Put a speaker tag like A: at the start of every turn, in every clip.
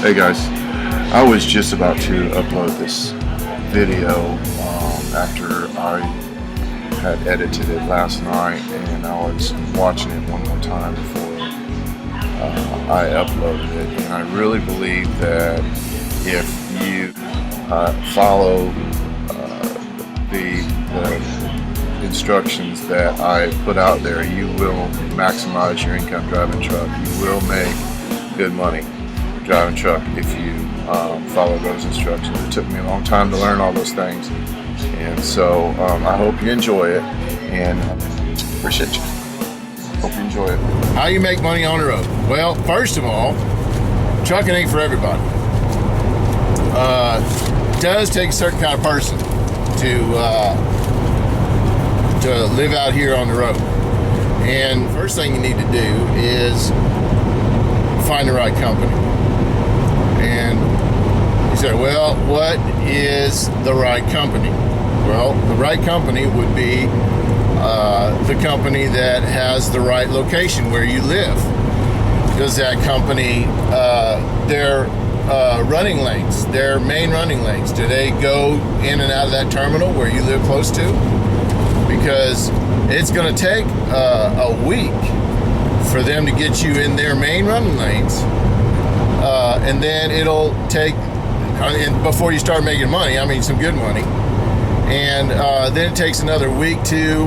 A: Hey guys, I was just about to upload this video after I had edited it last night, and I was watching it one more time before I uploaded it. And I really believe that if you follow the instructions that I put out there, you will maximize your income driving truck. You will make good money driving truck if you follow those instructions. It took me a long time to learn all those things, and so I hope you enjoy it, and appreciate you. Hope you enjoy it.
B: How you make money on the road? Well, first of all, trucking ain't for everybody. It does take a certain kind of person to live out here on the road. And first thing you need to do is find the right company. And you say, well, what is the right company? Well, the right company would be the company that has the right location where you live. Does that company, their running lanes, their main running lanes, do they go in and out of that terminal where you live close to? Because it's going to take a week for them to get you in their main running lanes, and then it'll take, before you start making money, I mean some good money, and then it takes another week to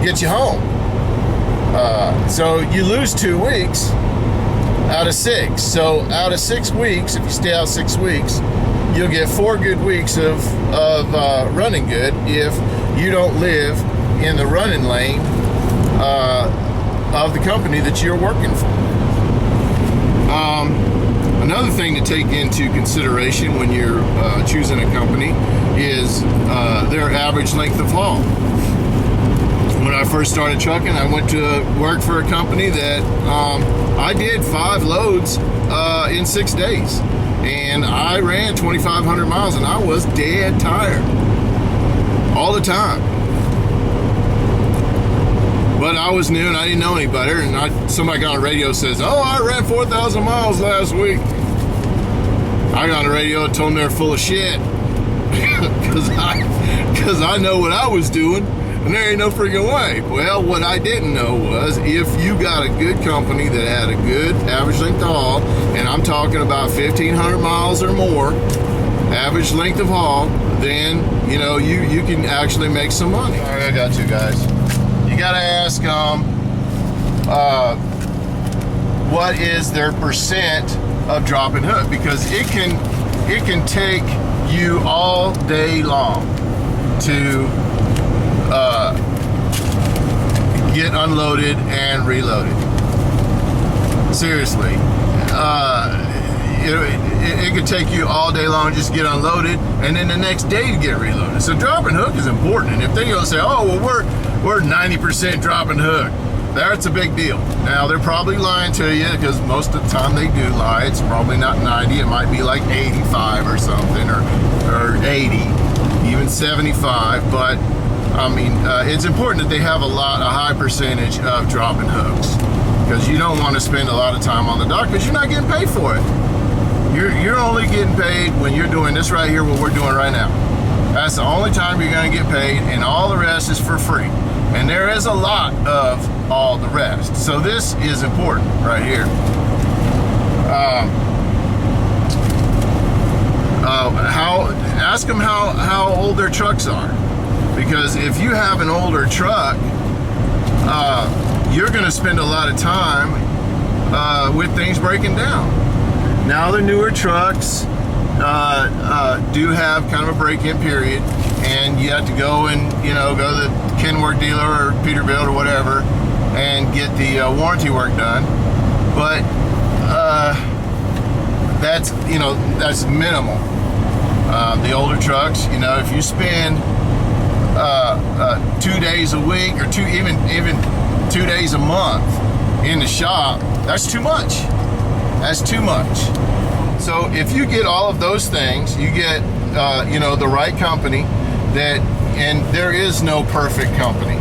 B: get you home. So you lose 2 weeks out of 6. So out of 6 weeks, if you stay out 6 weeks, you'll get 4 good weeks of running good if you don't live in the running lane of the company that you're working for. Another thing to take into consideration when you're choosing a company is their average length of haul. When I first started trucking, I went to work for a company that I did 5 loads in 6 days, and I ran 2,500 miles, and I was dead tired all the time. But I was new and I didn't know any better, and somebody got on the radio and says, oh, I ran 4,000 miles last week. I got on the radio and told them they're full of shit because I know what I was doing, and there ain't no freaking way. Well, what I didn't know was if you got a good company that had a good average length of haul, and I'm talking about 1,500 miles or more average length of haul, then you know you can actually make some money. All right, I got you guys. You gotta ask what is their percent of drop and hook, because it can take you all day long to get unloaded and reloaded. Seriously, it could take you all day long just to get unloaded, and then the next day to get reloaded. So drop and hook is important. And if they go say, oh well, we're 90% drop and hook, that's a big deal. Now they're probably lying to you, because most of the time they do lie. It's probably not 90, it might be like 85 or something, or 80, even 75. But I mean, it's important that they have a high percentage of drop and hooks, because you don't want to spend a lot of time on the dock because you're not getting paid for it. You're only getting paid when you're doing this right here, what we're doing right now. That's the only time you're going to get paid, and all the rest is for free. And there is a lot of all the rest. So this is important right here. Ask them how old their trucks are. Because if you have an older truck, you're going to spend a lot of time with things breaking down. Now the newer trucks do have kind of a break-in period, and you have to go and go to the Kenworth dealer or Peterbilt or whatever and get the warranty work done. But that's minimal. The older trucks, if you spend 2 days a week or even 2 days a month in the shop, that's too much. That's too much. So if you get all of those things, you get the right company, and there is no perfect company.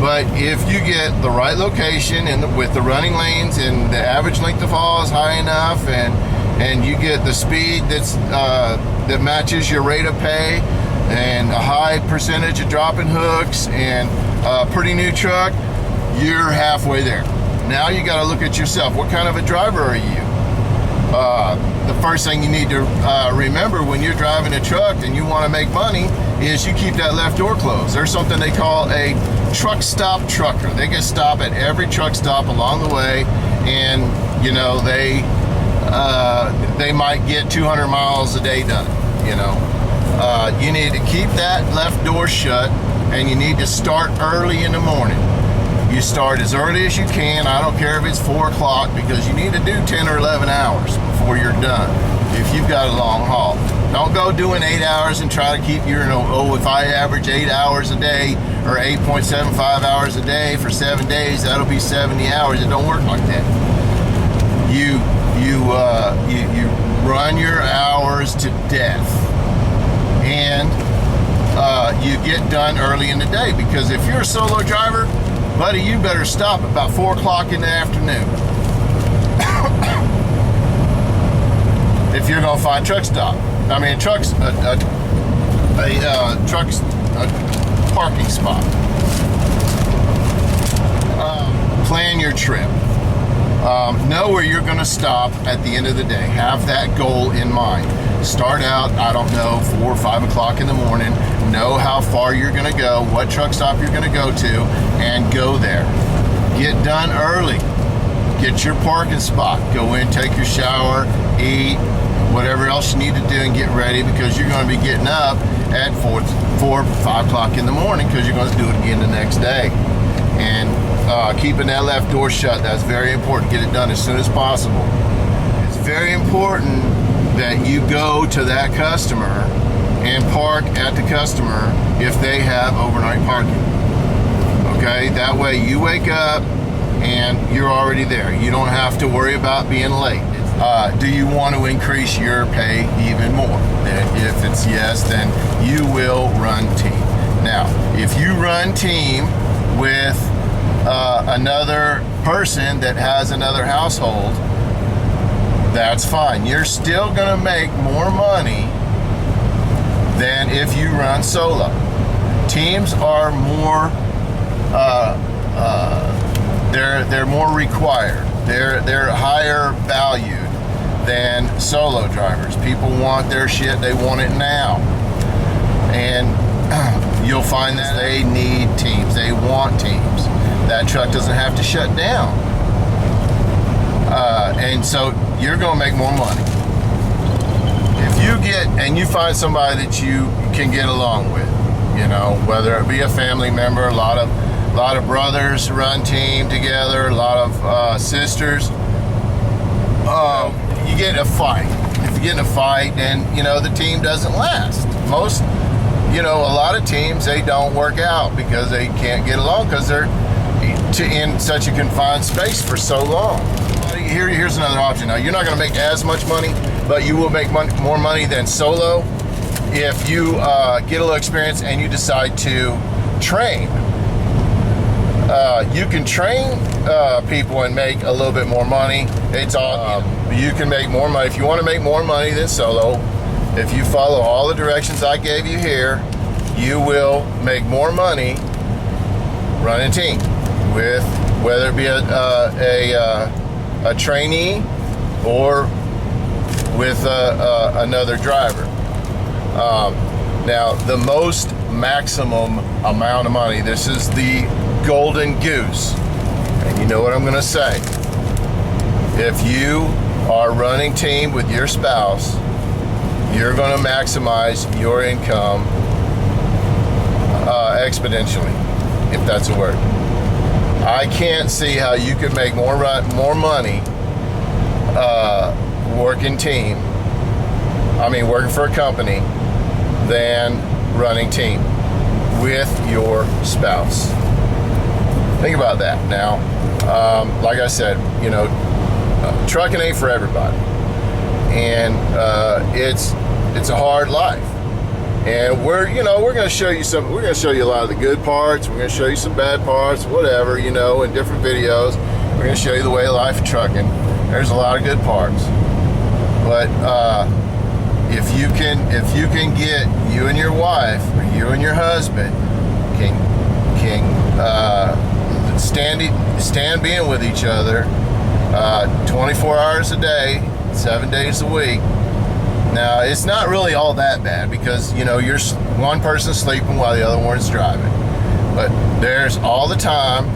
B: But if you get the right location and with the running lanes and the average length of haul is high enough, and and you get the speed that matches your rate of pay, and a high percentage of dropping hooks, and a pretty new truck, you're halfway there. Now you got to look at yourself. What kind of a driver are you? The first thing you need to remember when you're driving a truck and you want to make money is you keep that left door closed. There's something they call a truck stop trucker. They can stop at every truck stop along the way, and you know they might get 200 miles a day done. You know, you need to keep that left door shut, and you need to start early in the morning. You start as early as you can. I don't care if it's 4 o'clock, because you need to do 10 or 11 hours before you're done if you've got a long haul. Don't go doing 8 hours and try to keep your, if I average 8 hours a day or 8.75 hours a day for 7 days, that'll be 70 hours. It don't work like that. You run your hours to death, and you get done early in the day, because if you're a solo driver, buddy, you better stop about 4 o'clock in the afternoon if you're gonna find truck stop. I mean, truck's a parking spot. Plan your trip. Know where you're gonna stop at the end of the day. Have that goal in mind. Start out, I don't know, 4 or 5 o'clock in the morning. Know how far you're gonna go, what truck stop you're gonna go to, and go there. Get done early. Get your parking spot. Go in, take your shower, eat, whatever else you need to do, and get ready, because you're gonna be getting up at 4 5 o'clock in the morning, because you're gonna do it again the next day. And keeping that left door shut, that's very important. Get it done as soon as possible. It's very important that you go to that customer and park at the customer if they have overnight parking. Okay, that way you wake up and you're already there. You don't have to worry about being late. Do you want to increase your pay even more? If it's yes, then you will run team. Now, if you run team with another person that has another household, that's fine. You're still gonna make more money than if you run solo. Teams are more, they're more required. They're higher valued than solo drivers. People want their shit, they want it now. And you'll find that they need teams, they want teams. That truck doesn't have to shut down. And so you're gonna make more money. If you get, and you find somebody that you can get along with, you know, whether it be a family member, a lot of brothers run team together, a lot of sisters, you get in a fight. If you get in a fight, then, you know, the team doesn't last. Most, you know, a lot of teams, they don't work out because they can't get along, because they're in such a confined space for so long. Here's another option. Now, you're not going to make as much money, but you will make more money than solo if you get a little experience and you decide to train. You can train people and make a little bit more money. It's all you can make more money. If you want to make more money than solo, if you follow all the directions I gave you here, you will make more money running team, with whether it be a trainee or with another driver. Now, the most maximum amount of money, this is the golden goose, and you know what I'm going to say. If you are running team with your spouse, you're going to maximize your income exponentially, if that's a word. I can't see how you could make more money working team, working for a company, than running team with your spouse. Think about that. Now, like I said, you know, trucking ain't for everybody, and it's a hard life. And we're going to show you we're going to show you a lot of the good parts. We're going to show you some bad parts, whatever, you know, in different videos. We're going to show you the way of life of trucking. There's a lot of good parts. But if you can get you and your wife or you and your husband can stand being with each other 24 hours a day, 7 days a week. Now, it's not really all that bad because, you know, you're one person sleeping while the other one's driving. But there's all the time,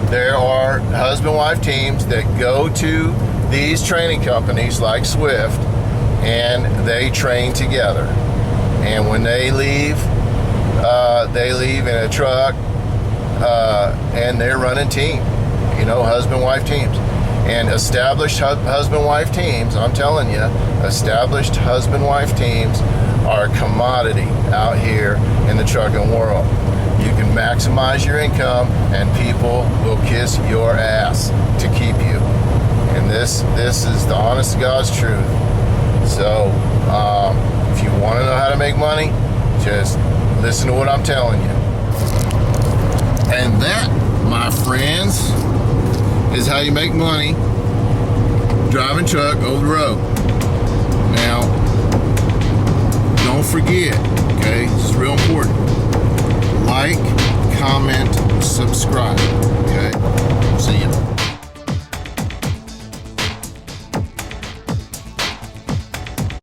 B: there are husband-wife teams that go to these training companies like Swift, and they train together. And when they leave in a truck, and they're running team, you know, husband-wife teams. And established husband-wife teams, I'm telling you, established husband-wife teams are a commodity out here in the trucking world. You can maximize your income, and people will kiss your ass to keep you. And this is the honest to God's truth. So, if you want to know how to make money, just listen to what I'm telling you. And that, my friends, is how you make money driving truck over the road. Now, don't forget, okay, this is real important. Like, comment, subscribe.